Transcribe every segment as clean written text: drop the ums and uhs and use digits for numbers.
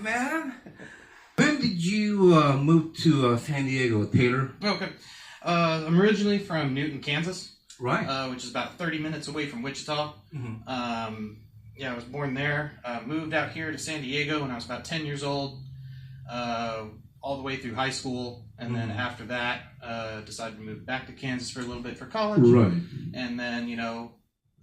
man. When did you move to San Diego, Taylor? Okay. I'm originally from Newton, Kansas. Right. Which is about 30 minutes away from Wichita. Mm-hmm. Yeah, I was born there. Moved out here to San Diego when I was about 10 years old, all the way through high school. And then after that, decided to move back to Kansas for a little bit for college. Right. And then,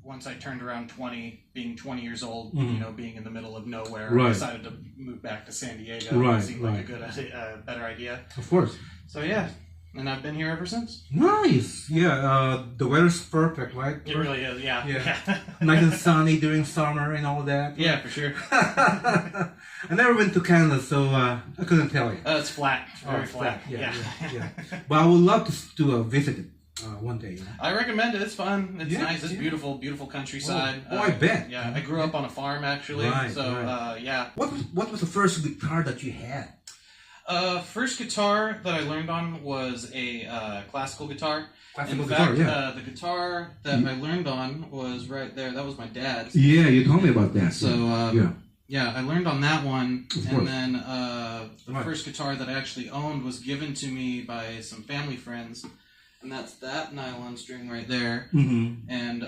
once I turned around 20, being 20 years old, being in the middle of nowhere, I decided to move back to San Diego. Right. It seemed like a good, better idea. Of course. So, yeah. And I've been here ever since. Nice. Yeah, the weather's perfect, right? It really is, yeah. Nice and sunny during summer and all that. Yeah, for sure. I never went to Canada, so I couldn't tell you. It's flat. Very flat. Yeah. But I would love to visit it one day. I recommend it. It's fun. It's nice. It's beautiful, beautiful countryside. Oh, I bet. Yeah, I grew up on a farm, actually. Right, so, yeah. What was the first guitar that you had? First guitar that I learned on was a classical guitar. Classical In guitar, fact, yeah. The guitar that I learned on was right there. That was my dad's. Yeah, you told me about that. So, yeah, I learned on that one. And then the first guitar that I actually owned was given to me by some family friends. And that's that nylon string right there. Mm-hmm. And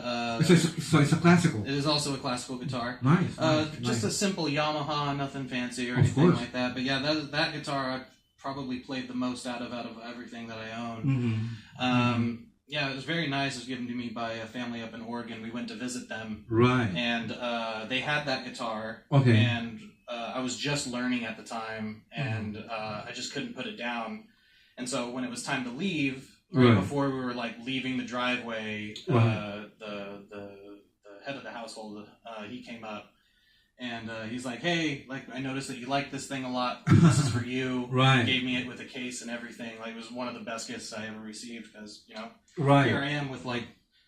so it's a classical. It is also a classical guitar. Nice. Just a simple Yamaha, nothing fancy or anything like that. But yeah, that guitar I probably played the most out of everything that I own. Mm-hmm. Yeah, it was very nice. It was given to me by a family up in Oregon. We went to visit them. Right. And they had that guitar. Okay. And I was just learning at the time, and I just couldn't put it down. And so when it was time to leave. Right before we were leaving the driveway, the head of the household, he came up and he's like, "Hey, I noticed that you like this thing a lot. This is for you." Right. He gave me it with a case and everything. It was one of the best gifts I ever received because here I am with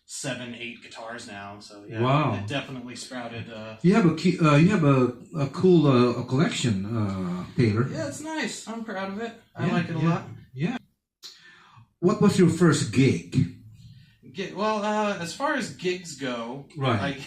7-8 guitars now. So yeah, wow. It definitely sprouted. You have a cool collection, Taylor. Yeah, it's nice. I'm proud of it. I like it a lot. Yeah. What was your first gig? As far as gigs go, right.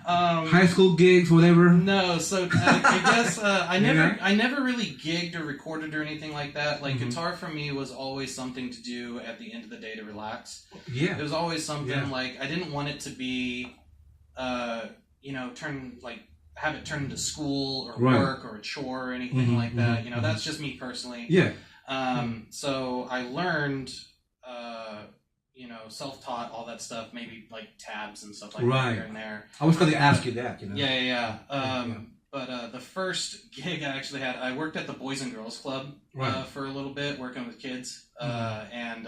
High school gigs, whatever. No, so I guess I never really gigged or recorded or anything like that. Guitar for me was always something to do at the end of the day to relax. Yeah, it was always something I didn't want it to be, have it turn into school or work or a chore or anything like that. That's just me personally. Yeah. So I learned, self-taught, all that stuff, maybe tabs and stuff like that here and there. I was going to ask you that, Yeah. But the first gig I actually had, I worked at the Boys and Girls Club for a little bit, working with kids, and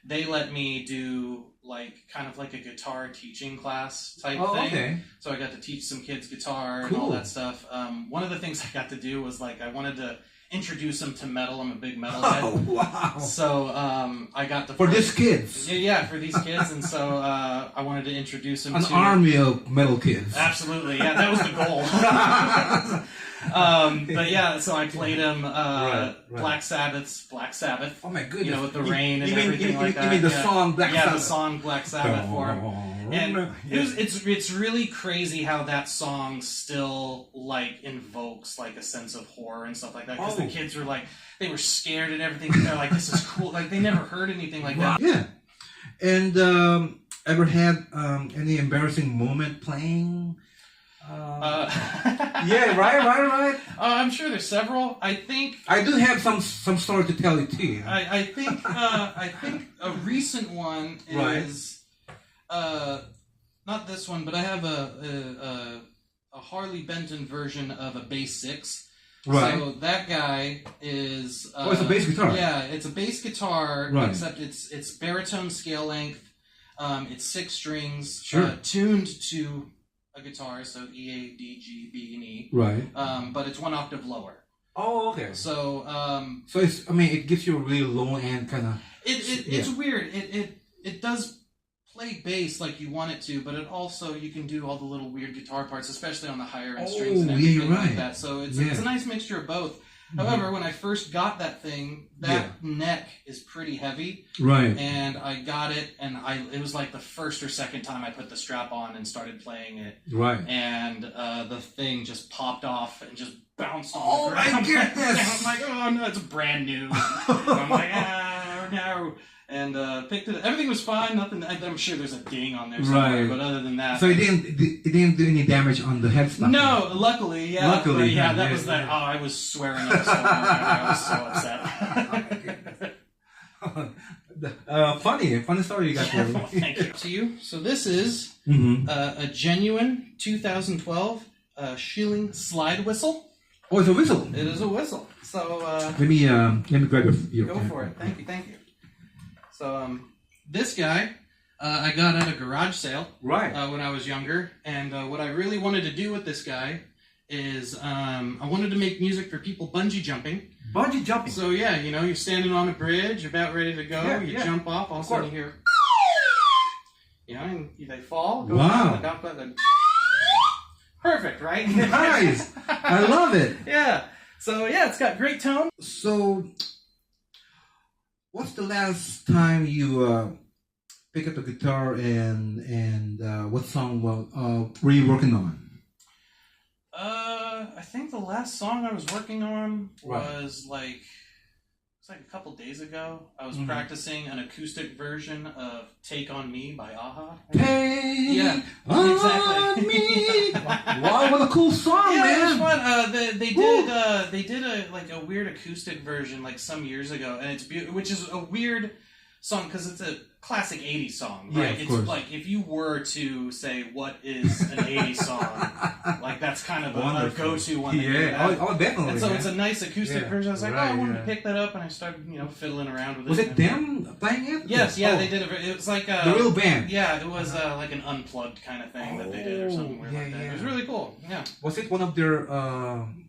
they let me do kind of a guitar teaching class type thing. Okay. So I got to teach some kids guitar and all that stuff. One of the things I got to do was I wanted to introduce them to metal. I'm a big metalhead. Oh, wow. So I got to... For these kids. Yeah, for these kids. And so I wanted to introduce them to... An army of metal kids. Absolutely. Yeah, that was the goal. But yeah, so I played them Black Sabbath's Black Sabbath. Oh my goodness. With the rain and everything like that. You mean the song Black Sabbath? Yeah, the song Black Sabbath for them. And it's really crazy how that song still invokes a sense of horror and stuff like that, because the kids were they were scared and everything. They're this is cool. They never heard anything like that. Yeah. And ever had any embarrassing moment playing? Yeah, right. I'm sure there's several. I think I do have some story to tell you too. I think a recent one is not this one, but I have a Harley Benton version of a bass 6. Right. So that guy is. It's a bass guitar. Yeah, it's a bass guitar, except it's baritone scale length. It's 6 strings, tuned to a guitar, so E, A, D, G, B, and E. Right. But it's 1 octave lower. Oh, okay. So. So it's. It gives you a really low end kind of. It's weird. It does play bass like you want it to, but it also, you can do all the little weird guitar parts, especially on the higher end strings and everything like that. So it's a nice mixture of both. However, when I first got that thing, that neck is pretty heavy. Right. And I got it, and it was like the first or second time I put the strap on and started playing it. Right. And the thing just popped off and just bounced on Oh the ground. my goodness! I'm like, oh no, it's brand new. I'm like, no. And picked it. Everything was fine. Nothing. I'm sure there's a ding on there somewhere, Right. but other than that, So it didn't do any damage on the headstock. no. Luckily, yeah. Luckily, but yeah. That yeah, was that. yeah. Oh, I was swearing up so hard. I was so upset. Funny story you got there. Well, thank you. To you. So this is Mm-hmm. a genuine 2012 Schilling slide whistle. Oh, it's a whistle. It is a whistle. So Let me grab your go for it. Thank you. So this guy I got at a garage sale Right. when I was younger, and what I really wanted to do with this guy is I wanted to make music for people bungee jumping. Bungee jumping. So yeah, you're standing on a bridge, you're about ready to go, you jump off, all of a sudden you hear, and they fall. Go Wow. down, perfect, right? Nice. I love it. Yeah. So yeah, it's got great tone. So, what's the last time you pick up the guitar and what song were you working on? I think the last song I was working on Right. was like a couple days ago. I was practicing an acoustic version of "Take on Me" by Aha. Take on exactly. Me. Wow, what a cool song, Yeah, man! it was fun. They did a weird acoustic version like some years ago, and it's which is a weird song because it's a classic '80s song, Yeah, right? of It's course. like if you were to say what is an '80s song, like that's kind of a Wonderful. go-to one. Yeah, oh, definitely. And so man. it's a nice acoustic Yeah, version. I was like, right, I wanted yeah. to pick that up, and I started, fiddling around with it. Was it them playing it? Yes, yeah, Oh, they did it. It was like the real band. Yeah, it was like an unplugged kind of thing that they did, or something weird yeah, like that. yeah. It was really cool. Yeah. Was it one of their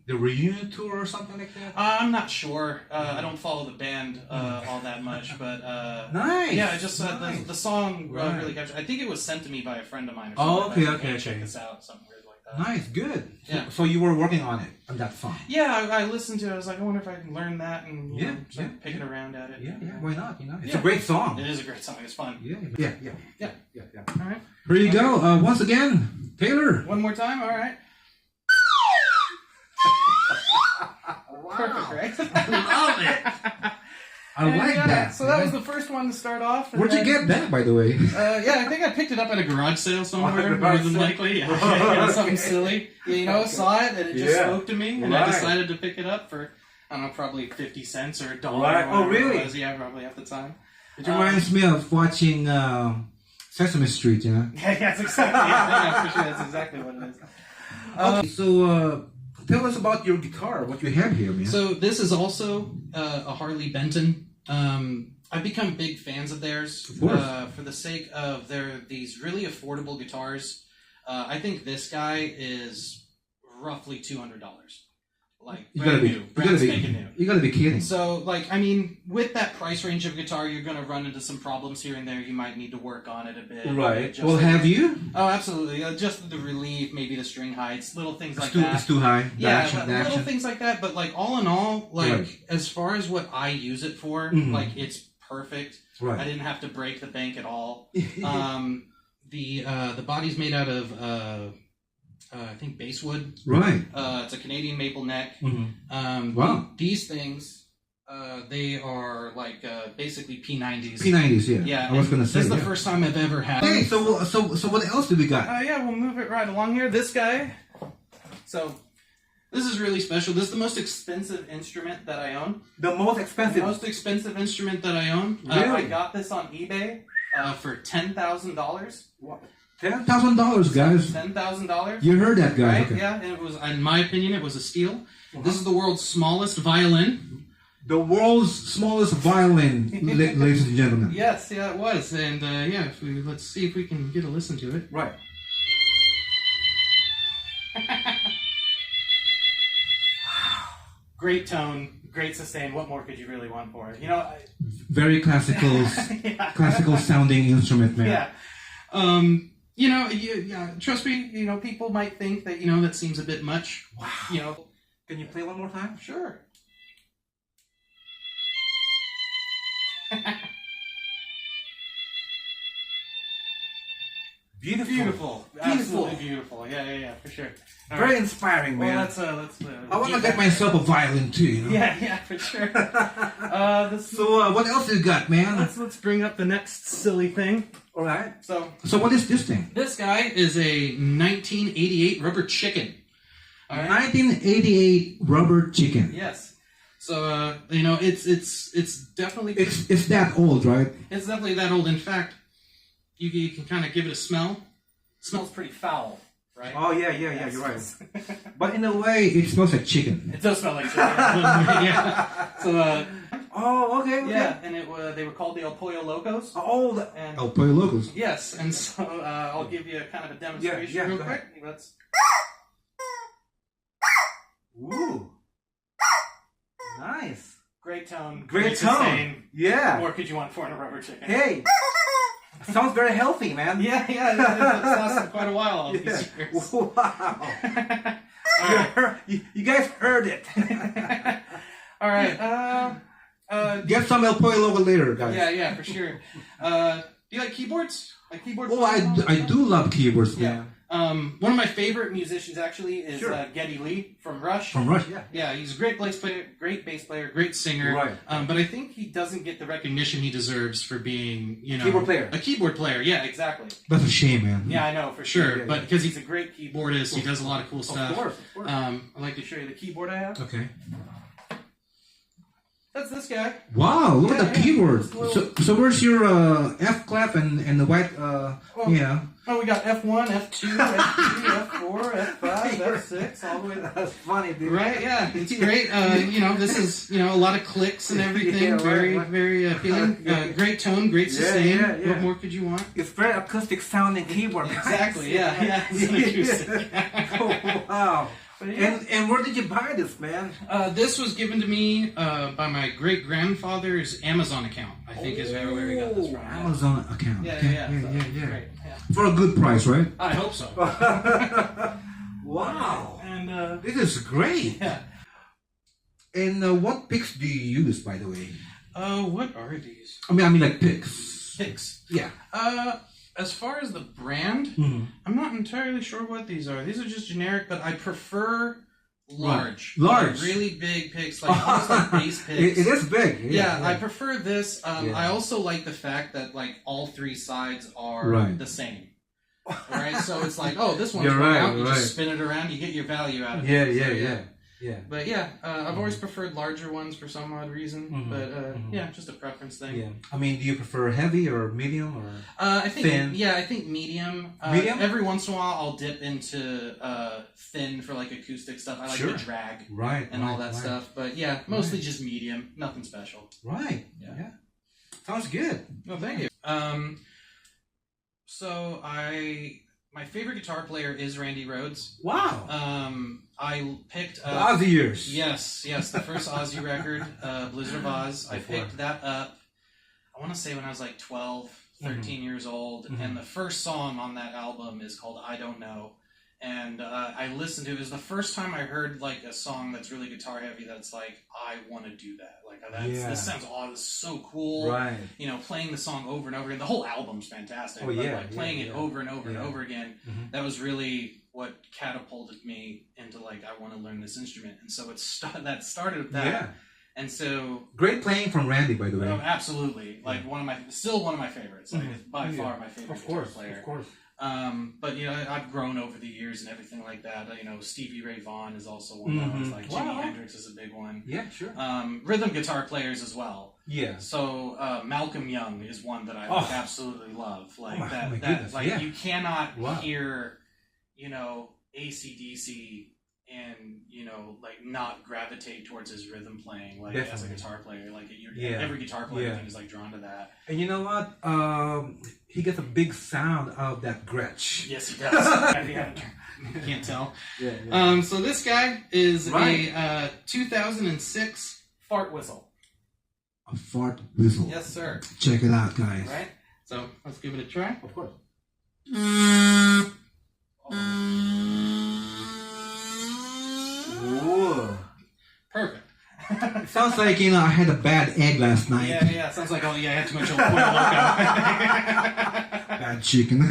the reunion tour or something like that? I'm not sure. I don't follow the band all that much, but Nice. yeah, I just nice. the song Right. really captured. I think it was sent to me by a friend of mine. Or Oh, something. okay, Like, okay, "Hey, check okay. this out, something weird like that. Nice, good. Yeah. So you were working on it, on that song. Yeah, I listened to it. I was like, I wonder if I can learn that and Yeah, start picking around at it. Yeah, why not? It's Yeah. a great song. It is a great song. It's fun. Yeah. All right. Here you go. Once again, Taylor. One more time. All right. Wow. Perfect, right? I love it. I like that. So that was the first one to start off. and Where'd you then- get that, by the way? Yeah, I think I picked it up at a garage sale somewhere, Oh, more garage than sale. likely. Yeah, Okay. something silly. Saw it and it just Yeah. spoke to me, and I Right. decided to pick it up for, I don't know, probably 50 cents or $1. Right. or Oh, whatever really? It was. Yeah, probably at the time. It reminds me of watching Sesame Street, Yeah, that's exactly. Yeah, for sure, that's exactly what it is. Okay, so tell us about your guitar, what you have here, man. So this is also a Harley Benton. I've become big fans of theirs Of course. for the sake of these really affordable guitars. I think this guy is roughly $200. Like you brand gotta be, new, brand spanking new. you gotta be kidding. So, with that price range of guitar, you're going to run into some problems here and there. You might need to work on it a bit. Right. Just Well, like- have you? Oh, absolutely. Just the relief, maybe the string heights, little things like It's too, that. it's too high. The Yeah, action, the little action. things like that. But all in all, Right. as far as what I use it for, Mhm. it's perfect. I Right. didn't have to break the bank at all. The body's made out of I think basswood. Right. It's a Canadian maple neck. Mm-hmm. Wow. These things, they are basically P90s. P90s, yeah. Yeah, I was and gonna say. this is the yeah. first time I've ever had. Hey, so what else do we got? Yeah, we'll move it right along here. This guy. So, this is really special. This is the most expensive instrument that I own. The most The expensive. most expensive instrument that I own. Really? I got this on eBay for $10,000. $10,000, guys. $10,000. You heard that, guys. Right? Okay. Yeah, and it was, in my opinion, it was a steal. This is the world's smallest violin. The world's smallest violin, ladies and gentlemen. Yes, yeah, it was. And let's see if we can get a listen to it. Right. Great tone, great sustain. What more could you really want for it? Very classical, Yeah. classical sounding instrument, man. Yeah. Trust me, people might think that, that seems a bit much. Wow. Can you play one more time? Sure. Beautiful. Absolutely beautiful. Yeah, for sure. Very inspiring, man. Well, let's I want to get myself a violin too, you know? Yeah, for sure. So, what else you got, man? Let's bring up the next silly thing. All right. So what is this thing? This guy is a 1988 rubber chicken. All right. 1988 rubber chicken. Yes. So you know, it's definitely it's that old, right? It's definitely that old. In fact, you can kind of give it a smell. It smells pretty foul, right? Oh yeah, you're right. But in a way, it smells like chicken. It does smell like chicken. Yeah. So oh, okay. Yeah, and they were called the El Pollo Locos. Oh, El Pollo Locos. Yes, and so I'll give you kind of a demonstration real quick. Let's. Ooh. Nice. Great tone. Great tone. Sustain. Yeah. What more could you want for in a rubber chicken? Hey. Sounds very healthy, man. Yeah. It's lasted quite a while all these years. Wow. You guys heard it. All right. Get some El Pollo Loco later, guys. Yeah, for sure. Do you like keyboards? Like keyboards? Oh, I do love keyboards, man. One of my favorite musicians actually is Geddy Lee from Rush. From Rush, yeah. Yeah, he's a great bass player, great singer. Right. But I think he doesn't get the recognition he deserves for being, you know, a keyboard player. Yeah, exactly. That's a shame, man. Yeah, I know for sure. Yeah. But because he's a great keyboardist, he does a lot of cool stuff. Of course. I'd like to show you the keyboard I have. Okay. That's this guy. Wow, look at the keyboard. So where's your F clef and the white Oh, we got F1, F2, F3, F4, F5, F6, all the way. That's funny, dude. Right? Yeah, it's great. You know, this is a lot of clicks and everything. Very appealing. Great tone, great sustain. Yeah. What more could you want? It's very acoustic sounding keyboard. Exactly. Yeah. It's an acoustic. Oh, wow. And where did you buy this, man? This was given to me by my great grandfather's Amazon account. I think is where we got this from. Amazon account. Yeah. Great. For a good price, right? I hope so. Wow. And this is great. Yeah. And what picks do you use, by the way? What are these? I mean like picks. Picks. Yeah. As far as the brand, I'm not entirely sure what these are. These are just generic, but I prefer large. Large. Like really big picks, like almost like bass picks. It is big. Yeah, I prefer this. I also like the fact that like all three sides are the same. Right? So it's like, oh, this one's out. You just spin it around, you get your value out of it. Yeah. But yeah, I've always preferred larger ones for some odd reason. But yeah, just a preference thing. Yeah. I mean, do you prefer heavy or medium or I think thin? Yeah, I think medium. Medium? Every once in a while, I'll dip into thin for like acoustic stuff. I like the drag and all that stuff. But yeah, mostly just medium. Nothing special. Right. Yeah. Sounds good. No, thank you. So my favorite guitar player is Randy Rhoads. Wow. I picked the Ozzy years. Yes, the first Ozzy record, Blizzard of Oz. I picked that up, I want to say when I was like 12, 13 years old, and the first song on that album is called I Don't Know. And I listened to it. It was the first time I heard like a song that's really guitar heavy that's like, I want to do that. Like, this sounds awesome. It's so cool. Right. You know, playing the song over and over again. The whole album's fantastic. Oh, yeah. But like playing it over and over and over again, that was really what catapulted me into like, I want to learn this instrument. And so that started with that. Yeah. And so great playing from Randy, by the way. Oh, absolutely. Like still one of my favorites. Like it's by far my favorite guitar player. Of course. But you know, I've grown over the years and everything like that. You know, Stevie Ray Vaughan is also one that I was like. Jimi Hendrix is a big one. Yeah, sure. Rhythm guitar players as well. Yeah. So Malcolm Young is one that I absolutely love. Like you cannot hear, you know, AC/DC and you know like not gravitate towards his rhythm playing like as a guitar player. Like every guitar player I think is like drawn to that. And you know what? He gets a big sound out of that Gretsch. Yes, he does. You can't tell. Yeah. So this guy is a 2006 fart whistle. A fart whistle. Yes, sir. Check it out, guys. Right. So let's give it a try. Of course. Perfect. It sounds like, I had a bad egg last night. Yeah. Sounds like, I had too much old Pollo Loco. Bad chicken.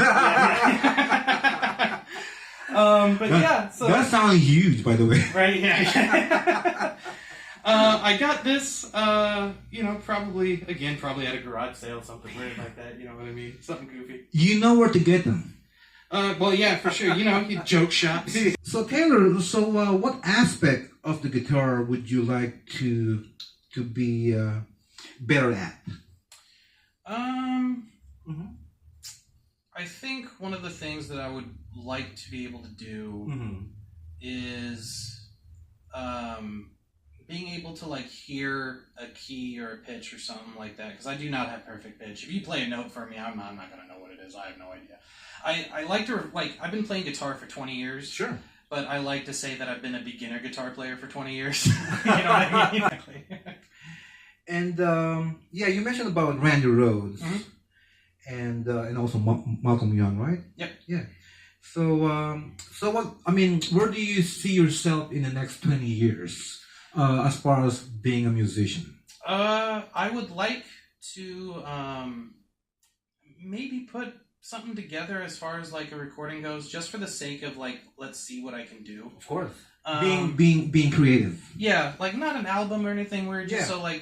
But yeah, so that sounds huge, by the way. Right? Yeah. I got this, probably at a garage sale, something weird like that. You know what I mean? Something goofy. You know where to get them. Well, yeah, for sure. Joke shops. So Taylor, what aspect of the guitar would you like to be better at? I think one of the things that I would like to be able to do is being able to hear a key or a pitch or something like that, because I do not have perfect pitch. If you play a note for me, I'm not going to know what it is. I have no idea. I like to, I've been playing guitar for 20 years. Sure. But I like to say that I've been a beginner guitar player for 20 years. You know what I mean? And you mentioned about Randy Rhoads and also Malcolm Young, right? Yep. Yeah. So where do you see yourself in the next 20 years as far as being a musician? I would like to maybe put something together as far as a recording goes, just for the sake of let's see what I can do. Of course. Being creative. Yeah, not an album or anything where just I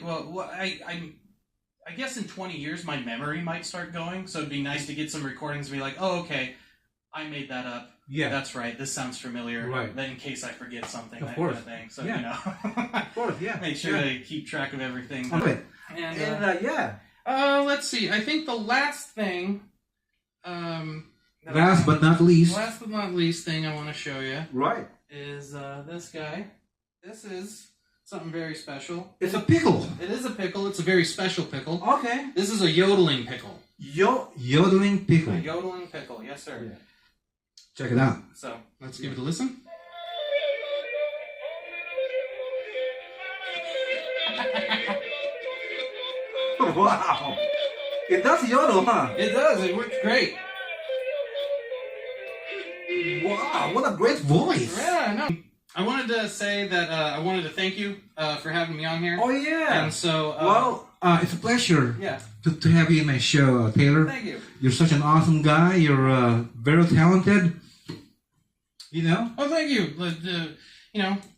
guess in 20 years my memory might start going, so it'd be nice to get some recordings and be like, oh, okay, I made that up. Yeah. That's right, this sounds familiar. Right. Then in case I forget something, of that course. kind of thing. So, Of course, yeah. Make sure to keep track of everything. Okay. Let's see, I think the last thing... last but not least thing I want to show you is this guy. This is something very special. It's a pickle. It is a pickle. It's a very special pickle. Okay. This is a yodeling pickle. Yodeling pickle. A yodeling pickle, yes sir. Yeah. Check it out. So let's give it a listen. Wow. It does yodel, huh? It does. It works great. Wow, what a great voice. Yeah, I know. I wanted to say that I wanted to thank you for having me on here. Oh, yeah. And so... it's a pleasure to have you in my show, Taylor. Thank you. You're such an awesome guy. You're very talented. Oh, thank you.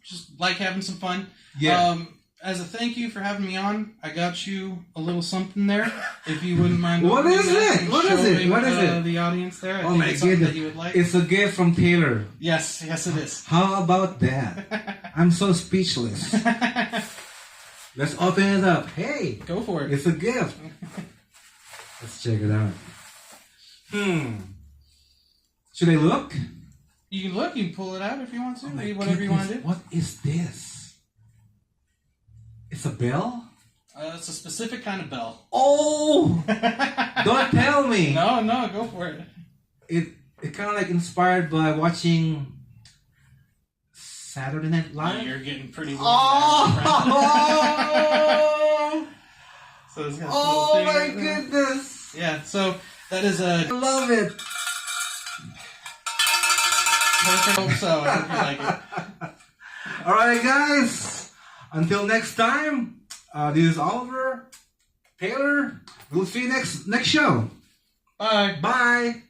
Just like having some fun. Yeah. As a thank you for having me on, I got you a little something there, if you wouldn't mind. What is it? What is it? What is it? The audience there. Oh my goodness! That you would like. It's a gift from Taylor. Yes, it is. How about that? I'm so speechless. Let's open it up. Hey, go for it. It's a gift. Let's check it out. Should I look? You can look. You can pull it out if you want to. Oh my whatever you want to do. What is this? It's a bell? It's a specific kind of bell. Oh! Don't tell me. No, go for it. It kind of inspired by watching Saturday Night Live. Yeah, you're getting pretty warm. Oh! So it's got Oh my goodness! Yeah, so that is a... I love it. Perfect. Hope so. I hope you like it. All right, guys. Until next time, this is Oliver, Taylor. We'll see you next show. Bye. Bye.